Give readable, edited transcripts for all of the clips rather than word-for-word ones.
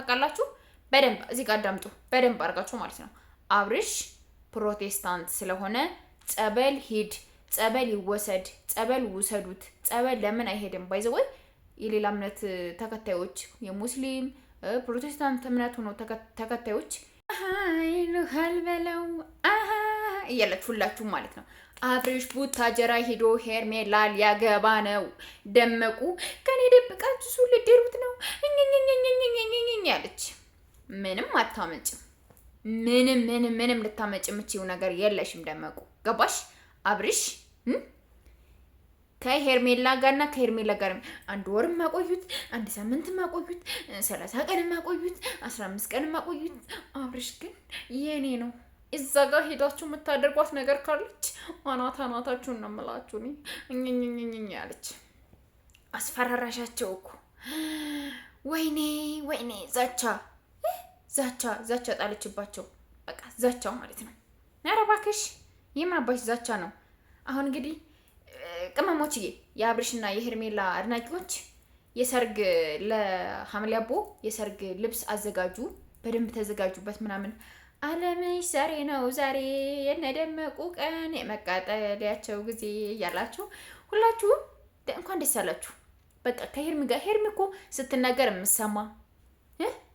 ታውቃላችሁ? በደንብ እዚህ ጋር አዳምጡ፣ በደንብ አድርጋችሁ ማለት ነው። አብርሽ ፕሮቴስታንት ስለሆነ ጸበል ሂድ፣ ጸበል ይወሰድ፣ ጸበል ውሰዱት። ጸበል ለምን አይሄድም? ባይዘወይ የሌላ እምነት ተከታዮች የሙስሊም ፕሮቴስታንት እምነት ሆኖ ተከታዮች ይሉሃል በለው እያላችሁ ሁላችሁም ማለት ነው። አብርሽ ቡታጀራ ሄዶ ሄርሜላ ሊያገባ ነው። ደመቁ ከኔ ደብቃችሁ ሱ ልደሩት ነው ያለች። ምንም አታመጭም። ምንም ልታመጭ የምችው ነገር የለሽም ደመቁ። ገባሽ? አብርሽ ከሄርሜላ ጋርና ከሄርሜላ ጋር አንድ ወር ማቆዩት፣ አንድ ሳምንት ማቆዩት፣ 30 ቀን ማቆዩት፣ 15 ቀን ማቆዩት። አብርሽ ግን የኔ ነው። እዛ ጋር ሄዳችሁ የምታደርጓት ነገር ካለች አናታችሁን ነው የምላችሁ። እኝኝኝኝ ያለች አስፈራራሻቸው እኮ። ወይኔ ዛቻ ጣለችባቸው። በቃ ዛቻው ማለት ነው። ኧረ እባክሽ የምን አባሽ ዛቻ ነው? አሁን እንግዲህ ቅመሞችዬ የአብርሽና የሄርሜላ አድናቂዎች የሰርግ ለሐምሌ አቦ የሰርግ ልብስ አዘጋጁ፣ በደንብ ተዘጋጁበት ምናምን። አለምሽ ዛሬ ነው ዛሬ የነደመቁ ቀን የመቃጠሊያቸው ጊዜ እያላችሁ ሁላችሁም እንኳን ደስ ያላችሁ። በቃ ከሄርሚ ጋር ሄርሚ እኮ ስትናገር የምሰማ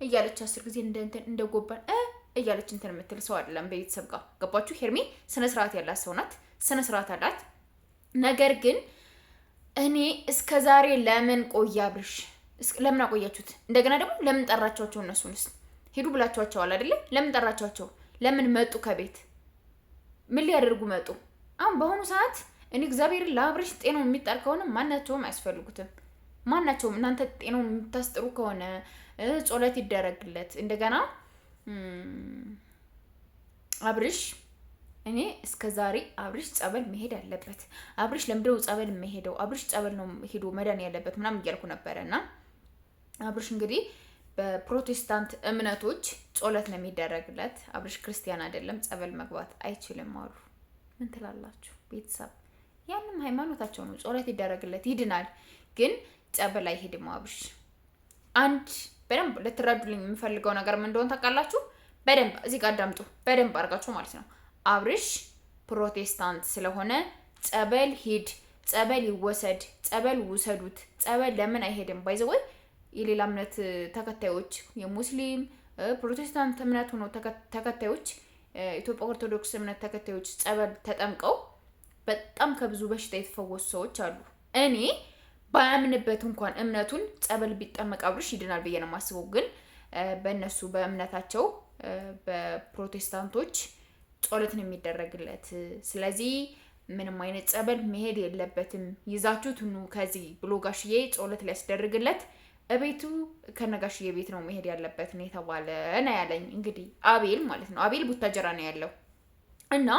እያለች 10 ጊዜ እንደጎባን እያለች እንትን የምትል ሰው አይደለም። በቤተሰብ ጋር ገባችሁ? ሄርሚ ስነ ስርዓት ያላት ሰው ናት። ስነ ስርዓት አላት። ነገር ግን እኔ እስከ ዛሬ ለምን ቆየ አብርሽ? ለምን አቆያችሁት? እንደገና ደግሞ ለምን ጠራቻቸው? እነሱንስ ሄዱ ብላችኋቸዋል አይደለ? ለምን ጠራቻቸው? ለምን መጡ ከቤት? ምን ሊያደርጉ መጡ? አሁን በአሁኑ ሰዓት እኔ እግዚአብሔር ለአብርሽ ጤናው የሚጣል ከሆነ ማናቸውም አያስፈልጉትም። ማናቸውም እናንተ ጤናው የምታስጥሩ ከሆነ ጸሎት ይደረግለት። እንደገና አብርሽ እኔ እስከ ዛሬ አብርሽ ጸበል መሄድ አለበት። አብርሽ ለምንድነው ጸበል የሚሄደው? አብርሽ ጸበል ነው ሄዶ መዳን ያለበት ምናምን እያልኩ ነበረና አብርሽ እንግዲህ በፕሮቴስታንት እምነቶች ጸሎት ነው የሚደረግለት። አብርሽ ክርስቲያን አይደለም፣ ጸበል መግባት አይችልም አሉ። ምን ትላላችሁ ቤተሰብ? ያንም ሃይማኖታቸው ነው። ጸሎት ይደረግለት ይድናል፣ ግን ጸበል አይሄድም አብርሽ። አንድ በደንብ ልትረዱልኝ የምፈልገው ነገር ምን እንደሆነ ታውቃላችሁ? በደንብ እዚህ ጋር አዳምጡ፣ በደንብ አድርጋችሁ ማለት ነው። አብርሽ ፕሮቴስታንት ስለሆነ ጸበል ሂድ፣ ጸበል ይወሰድ፣ ጸበል ውሰዱት። ጸበል ለምን አይሄድም? ባይዘወይ የሌላ እምነት ተከታዮች የሙስሊም ፕሮቴስታንት እምነት ሆኖ ተከታዮች ኢትዮጵያ ኦርቶዶክስ እምነት ተከታዮች ጸበል ተጠምቀው በጣም ከብዙ በሽታ የተፈወሱ ሰዎች አሉ። እኔ ባያምንበት እንኳን እምነቱን ጸበል ቢጠመቅ አብርሽ ይድናል ብዬ ነው የማስበው። ግን በእነሱ በእምነታቸው በፕሮቴስታንቶች ጸሎት ነው የሚደረግለት። ስለዚህ ምንም አይነት ጸበል መሄድ የለበትም፣ ይዛችሁት ኑ ከዚህ ብሎ ጋሽዬ ጸሎት ሊያስደርግለት እቤቱ ከነጋሽዬ ቤት ነው መሄድ ያለበት ነው የተባለ ነው ያለኝ። እንግዲህ አቤል ማለት ነው። አቤል ቡታጀራ ነው ያለው እና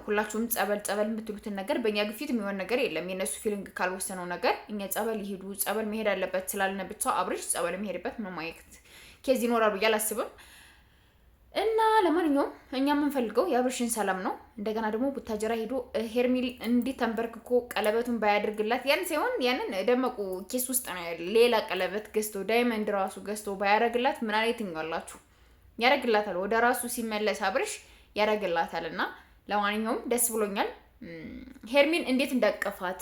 ሁላችሁም ጸበል የምትሉትን ነገር በእኛ ግፊት የሚሆን ነገር የለም። የነሱ ፊሊንግ ካልወሰነው ነገር እኛ ጸበል ይሄዱ ጸበል መሄድ አለበት ስላልነ ብቻ አብርሽ ጸበል የሚሄድበት ምንም አይነት ኬዝ ይኖራል ብዬ አላስብም። እና ለማንኛውም እኛ የምንፈልገው የአብርሽን ሰላም ነው። እንደገና ደግሞ ቡታጀራ ሄዶ ሄርሜል እንዲህ ተንበርክኮ ቀለበቱን ባያደርግላት ያን ሳይሆን ያንን ደመቁ ኬስ ውስጥ ነው ያለ ሌላ ቀለበት ገዝቶ ዳይመንድ ራሱ ገዝቶ ባያደርግላት ምን አይነት ይኛላችሁ? ያደርግላታል። ወደ ራሱ ሲመለስ አብርሽ ያደርግላታል። እና ለማንኛውም ደስ ብሎኛል። ሄርሜል እንዴት እንዳቀፋት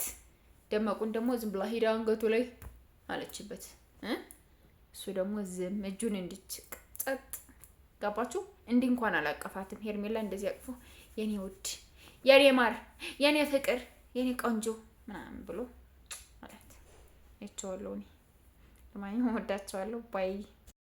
ደመቁን ደግሞ ዝም ብላ ሄዳ አንገቱ ላይ አለችበት። እሱ ደግሞ ዝም እጁን እንዲችቅ ጸጥ ገባችሁ? እንዲህ እንኳን አላቀፋትም። ሄርሜላ እንደዚህ አቅፎ የኔ ውድ፣ የኔ ማር፣ የኔ ፍቅር፣ የኔ ቆንጆ ምናምን ብሎ ማለት እቻለሁ። እኔ ለማንኛውም ወዳቸዋለሁ ባይ